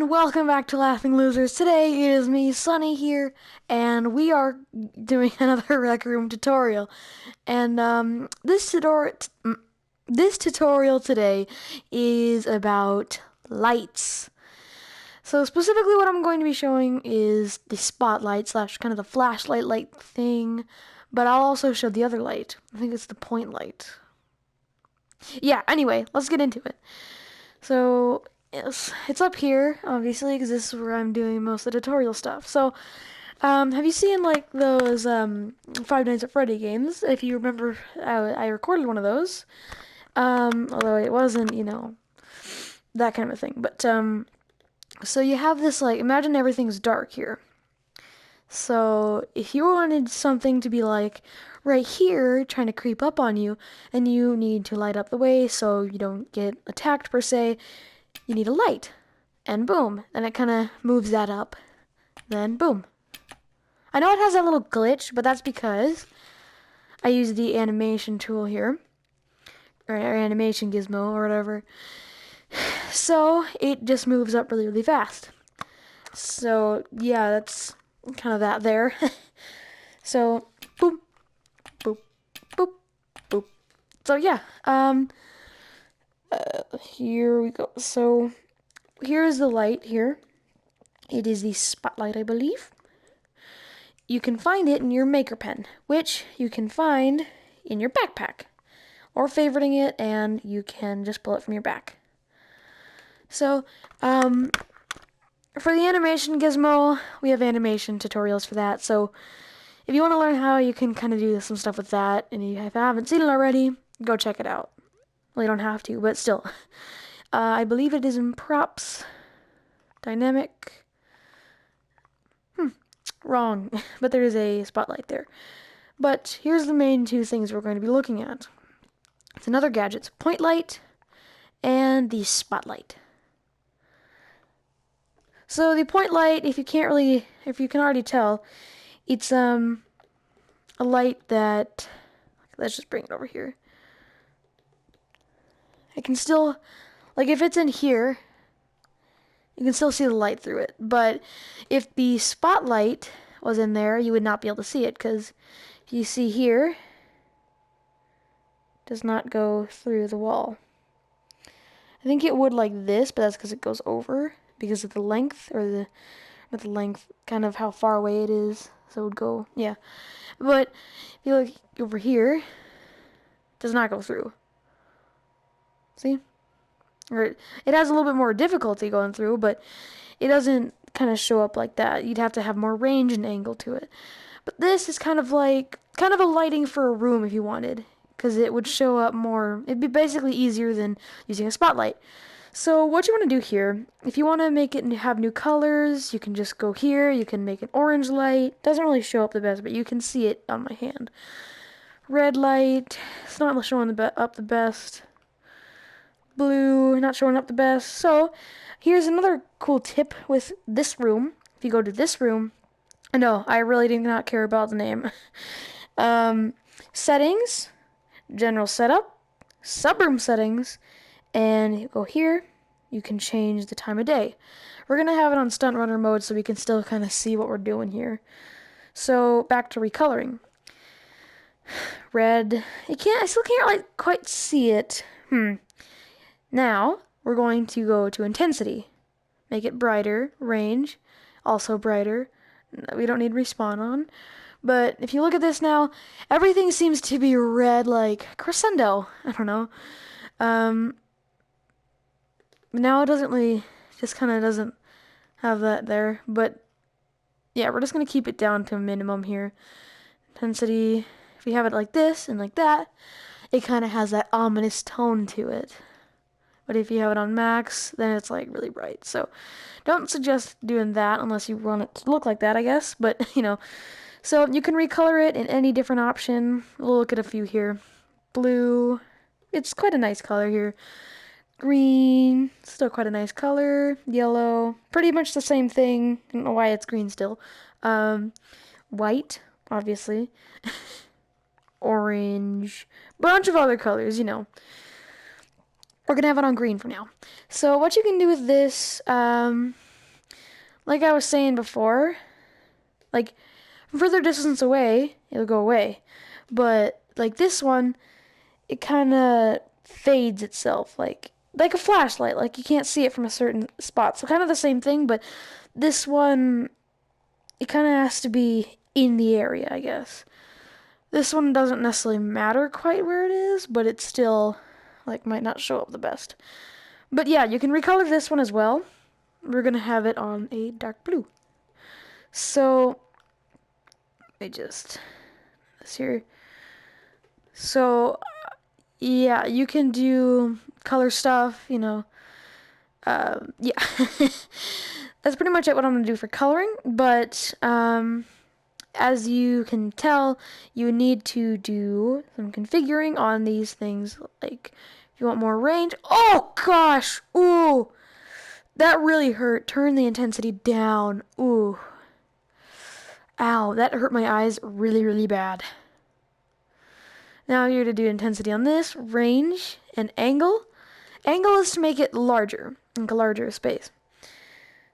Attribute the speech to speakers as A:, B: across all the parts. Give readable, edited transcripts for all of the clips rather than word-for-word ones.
A: and welcome back to Laughing Losers. Today it is me, Sunny, here, and we are doing another Rec Room tutorial. And this tutorial today is about lights. So specifically what I'm going to be showing is the spotlight slash kind of the flashlight light thing, but I'll also show the other light. I think it's the point light. Yeah, anyway, let's get into it. So yes, it's up here, obviously, because this is where I'm doing most of the tutorial stuff. So, have you seen, like, those, Five Nights at Freddy games? If you remember, I recorded one of those. Although it wasn't, that kind of a thing. But, so you have this, like, imagine everything's dark here. So, if you wanted something to be, like, right here, trying to creep up on you, and you need to light up the way so you don't get attacked, per se, you need a light. And boom. And it kind of moves that up. Then boom. I know it has that little glitch, but that's because I use the animation tool here. Or animation gizmo or whatever. So it just moves up really, really fast. So yeah, that's kind of that there. So boop, boop, boop, boop. So yeah, here we go. So here's the light here. It is the spotlight, I believe. You can find it in your maker pen, which you can find in your backpack, or favoriting it, and you can just pull it from your back. So, for the animation gizmo, we have animation tutorials for that. So, if you want to learn how you can kind of do some stuff with that, and if you haven't seen it already, go check it out. Well, you don't have to, but still. I believe it is in props, dynamic. Wrong, but there is a spotlight there. But here's the main two things we're going to be looking at. It's another gadget, point light and the spotlight. So the point light, if you can already tell, it's a light that, let's just bring it over here. I can still, like, if it's in here, you can still see the light through it. But if the spotlight was in there, you would not be able to see it, because if you see here, it does not go through the wall. I think it would like this, but that's because it goes over, because of the length, or not the length, kind of how far away it is. So it would go, yeah. But if you look over here, it does not go through. See? Or it has a little bit more difficulty going through, but it doesn't kind of show up like that. You'd have to have more range and angle to it. But this is kind of a lighting for a room if you wanted, because it would show up more. It'd be basically easier than using a spotlight. So what you want to do here, if you want to make it have new colors, you can just go here. You can make an orange light. Doesn't really show up the best, but you can see it on my hand. Red light. It's not showing up the best. Blue, not showing up the best. So here's another cool tip with this room. If you go to this room, no, I really did not care about the name. Settings, general setup, subroom settings, and you go here, you can change the time of day. We're going to have it on stunt runner mode so we can still kind of see what we're doing here. So back to recoloring. Red, I still can't really quite see it. Now, we're going to go to intensity. Make it brighter. Range, also brighter. We don't need respawn on. But if you look at this now, everything seems to be red like crescendo. I don't know. Now it doesn't really, just kind of doesn't have that there. But yeah, we're just going to keep it down to a minimum here. Intensity, if we have it like this and like that, it kind of has that ominous tone to it. But if you have it on max, then it's like really bright. So don't suggest doing that unless you want it to look like that, I guess. But, so you can recolor it in any different option. We'll look at a few here. Blue, it's quite a nice color here. Green, still quite a nice color. Yellow, pretty much the same thing. I don't know why it's green still. White, obviously. Orange, bunch of other colors, We're going to have it on green for now. So what you can do with this, like I was saying before, like further distance away, it'll go away. But like this one, it kind of fades itself, like a flashlight. Like you can't see it from a certain spot. So kind of the same thing, but this one, it kind of has to be in the area, I guess. This one doesn't necessarily matter quite where it is, but it still like might not show up the best. But yeah, you can recolor this one as well. We're gonna have it on a dark blue. So I just this here. So yeah, you can do color stuff, yeah. That's pretty much it what I'm gonna do for coloring, but as you can tell, you need to do some configuring on these things. Like, if you want more range, oh gosh, ooh, that really hurt. Turn the intensity down. Ooh, ow, that hurt my eyes really, really bad. Now you're to do intensity on this, range, and angle. Angle is to make it larger, like a larger space.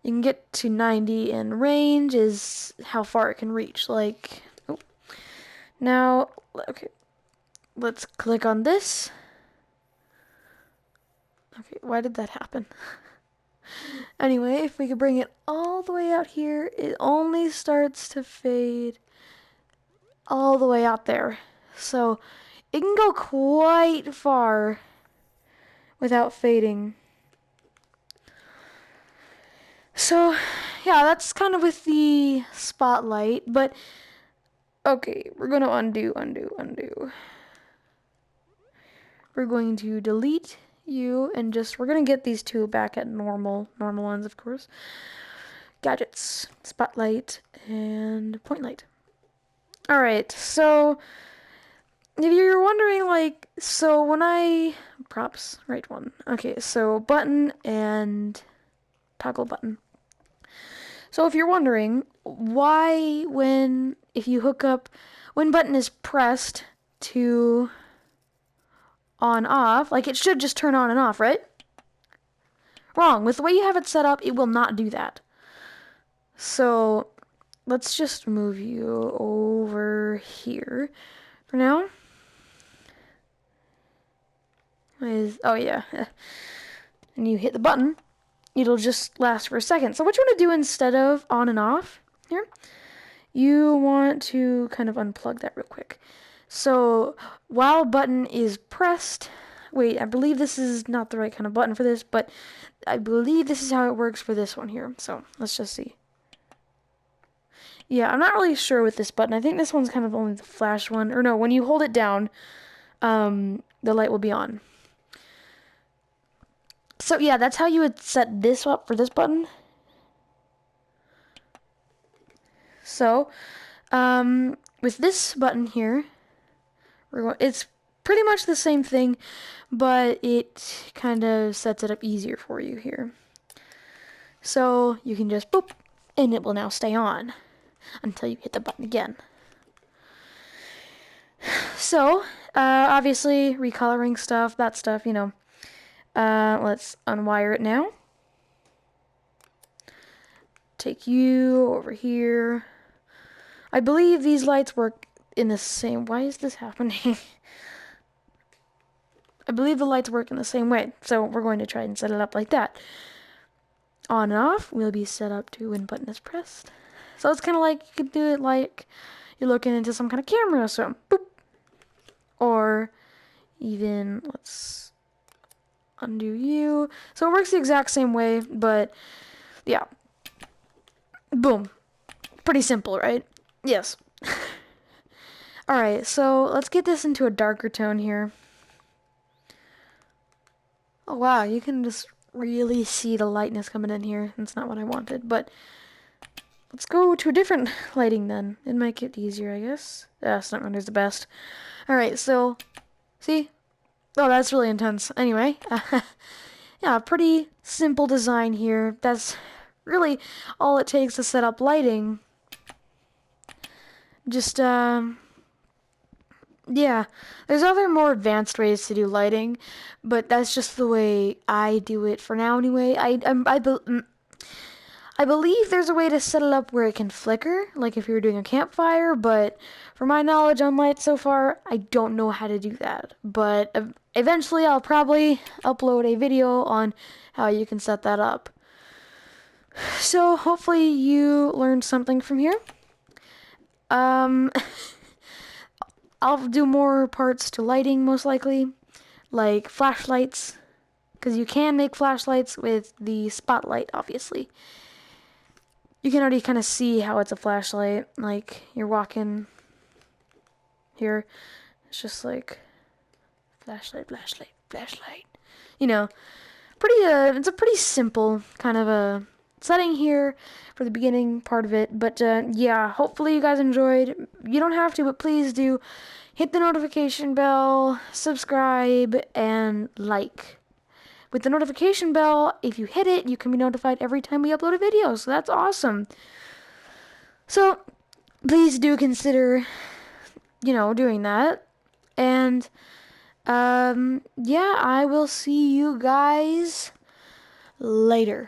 A: You can get to 90, and range is how far it can reach. Like, oh. Now, okay, let's click on this. Okay, why did that happen? Anyway, if we could bring it all the way out here, it only starts to fade all the way out there. So it can go quite far without fading. So yeah, that's kind of with the spotlight, but okay, we're gonna undo. We're going to delete you and we're gonna get these two back at normal ones, of course. Gadgets, spotlight, and point light. Alright, so if you're wondering, like, so when props, right one. Okay, so button and toggle button. So if you're wondering why if you hook up, when button is pressed to on off, like it should just turn on and off, right? Wrong. With the way you have it set up, it will not do that. So let's just move you over here for now. Oh yeah. And you hit the button, it'll just last for a second. So what you want to do instead of on and off here, you want to kind of unplug that real quick. So while button is pressed, wait, I believe this is not the right kind of button for this, but I believe this is how it works for this one here. So let's just see. Yeah, I'm not really sure with this button. I think this one's kind of only the flash one. Or no, when you hold it down, the light will be on. So yeah, that's how you would set this up for this button. So, with this button here, it's pretty much the same thing, but it kind of sets it up easier for you here. So you can just boop, and it will now stay on until you hit the button again. So, obviously, recoloring stuff, that stuff, let's unwire it now. Take you over here. I believe these lights work in the same... Why is this happening? I believe the lights work in the same way, so we're going to try and set it up like that. On and off will be set up to when button is pressed. So it's kind of like you could do it like you're looking into some kind of camera, so boop. Or even, let's undo you. So it works the exact same way, but yeah. Boom. Pretty simple, right? Yes. Alright, so let's get this into a darker tone here. Oh wow, you can just really see the lightness coming in here. That's not what I wanted, but let's go to a different lighting then. It might get easier, I guess. Snap render's the best. Alright, so, see? Oh, that's really intense. Anyway, yeah, pretty simple design here. That's really all it takes to set up lighting. Just, yeah. There's other more advanced ways to do lighting, but that's just the way I do it for now anyway. I I believe there's a way to set it up where it can flicker, like if you were doing a campfire, but from my knowledge on lights so far, I don't know how to do that. But eventually I'll probably upload a video on how you can set that up. So hopefully you learned something from here. I'll do more parts to lighting most likely, like flashlights, because you can make flashlights with the spotlight, obviously. You can already kind of see how it's a flashlight. Like, you're walking here, it's just like flashlight, flashlight, flashlight. You know, it's a pretty simple kind of a setting here for the beginning part of it. But yeah, hopefully you guys enjoyed. You don't have to, but please do hit the notification bell, subscribe, and like. With the notification bell, if you hit it, you can be notified every time we upload a video. So that's awesome. So please do consider, doing that. And yeah, I will see you guys later.